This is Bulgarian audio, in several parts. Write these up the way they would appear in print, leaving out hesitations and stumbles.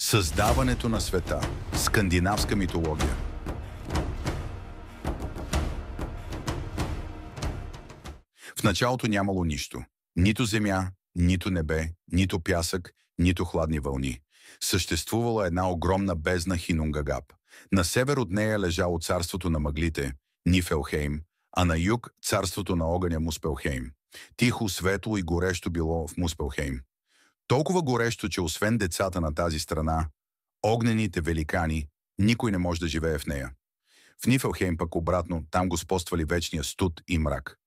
Създаването на света. Скандинавска митология. В началото нямало нищо. Нито земя, нито небе, нито пясък, нито хладни вълни. Съществувала една огромна бездна Хинунгагап. На север от нея лежало царството на мъглите, Нифелхейм, а на юг царството на огъня Муспелхейм. Тихо, светло и горещо било в Муспелхейм. Толкова горещо, че освен децата на тази страна, огнените великани, никой не може да живее в нея. В Нифелхейм пък обратно, там господствали вечния студ и мрак.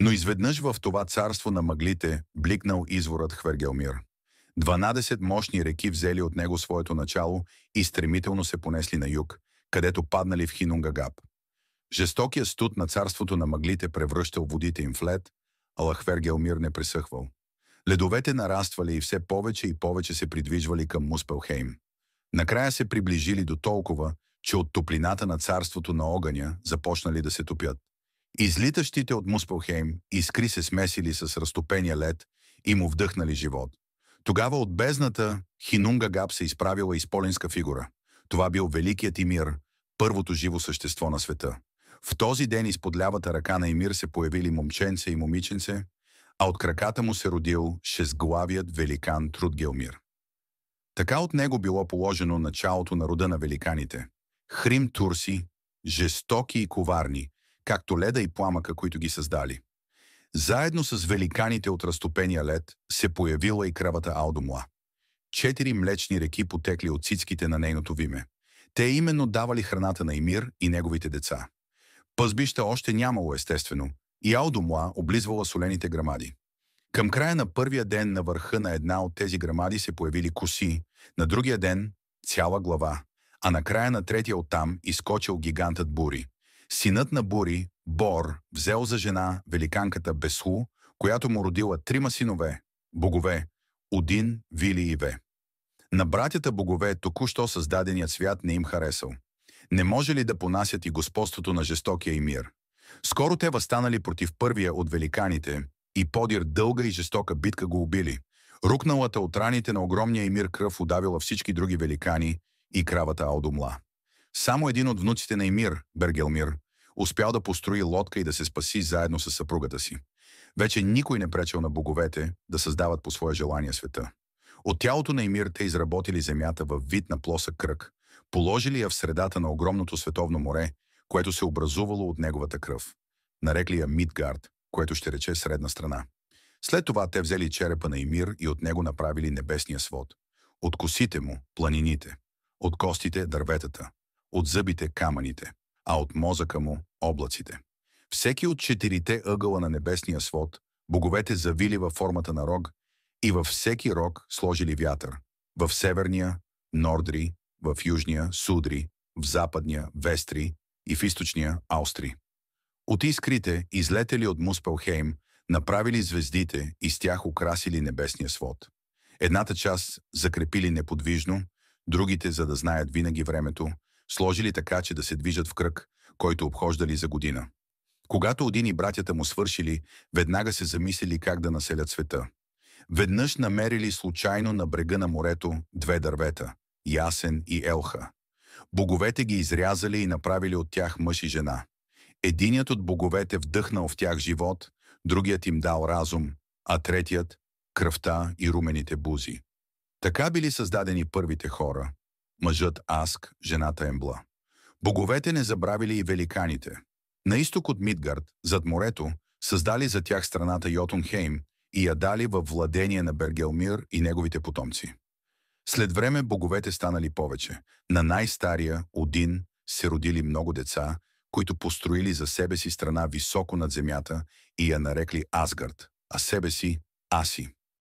Но изведнъж в това царство на мъглите бликнал изворът Хвергелмир. 12 мощни реки взели от него своето начало и стремително се понесли на юг, където паднали в Хинунгагап. Жестокият студ на царството на мъглите превръщал водите им в лед, ала Хвергелмир не пресъхвал. Ледовете нараствали и повече се придвижвали към Муспелхейм. Накрая се приближили до толкова, че от топлината на царството на огъня започнали да се топят. Излитащите от Муспелхейм искри се смесили с разтопения лед и му вдъхнали живот. Тогава от бездната Хинунгагап се изправила изполинска фигура. Това бил великият Ymir, първото живо същество на света. В този ден изпод лявата ръка на Ymir се появили момченце и момиченце, а от краката му се родил шестглавият великан Трудгелмир. Така от него било положено началото на рода на великаните. Хрим турси, жестоки и коварни, както леда и пламъка, които ги създали. Заедно с великаните от разтопения лед се появила и кръвата Алдумла. 4 млечни реки потекли от цицките на нейното виме. Те именно давали храната на Ymir и неговите деца. Пъзбища още нямало естествено, и Алдумла облизвала солените грамади. Към края на първия ден на върха на една от тези грамади се появили коси, на другия ден цяла глава, а на края на третия оттам изскочил гигантът Бури. Синът на Бури, Бор, взел за жена великанката Бесху, която му родила 3 синове, богове, Один, Вили и Ве. На братята богове току-що създаденият свят не им харесал. Не може ли да понасят и господството на жестокия Ymir? Скоро те възстанали против първия от великаните и подир дълга и жестока битка го убили. Рукналата от раните на огромния Ymir кръв удавила всички други великани и кравата Алдумла. Само един от внуците на Ymir, Бергелмир, успял да построи лодка и да се спаси заедно с съпругата си. Вече никой не пречел на боговете да създават по свое желание света. От тялото на Ymir те изработили земята във вид на плосък кръг, положили я в средата на огромното световно море, което се образувало от неговата кръв. Нарекли я Мидгард, което ще рече средна страна. След това те взели черепа на Ymir и от него направили небесния свод. От косите му – планините, от костите – дърветата, от зъбите – камъните, а от мозъка му – облаците. Всеки от 4 ъгъла на небесния свод боговете завили във формата на рог и във всеки рог сложили вятър. В северния – Нордри, в южния – Судри, в западния – Вестри и в източния – Аустри. От искрите, излетели от Муспелхейм, направили звездите и с тях украсили небесния свод. Едната част закрепили неподвижно, другите, за да знаят винаги времето, сложили така, че да се движат в кръг, който обхождали за година. Когато Один и братята му свършили, веднага се замислили как да населят света. Веднъж намерили случайно на брега на морето 2 дървета – Ясен и Елха. Боговете ги изрязали и направили от тях мъж и жена. Единият от боговете вдъхнал в тях живот, другият им дал разум, а третият – кръвта и румените бузи. Така били създадени първите хора – мъжът Аск, жената Ембла. Боговете не забравили и великаните. На изток от Мидгард, зад морето, създали за тях страната Йотунхейм и я дали във владение на Бергелмир и неговите потомци. След време боговете станали повече. На най-стария, Один, се родили много деца, които построили за себе си страна високо над земята и я нарекли Асгард, а себе си Аси.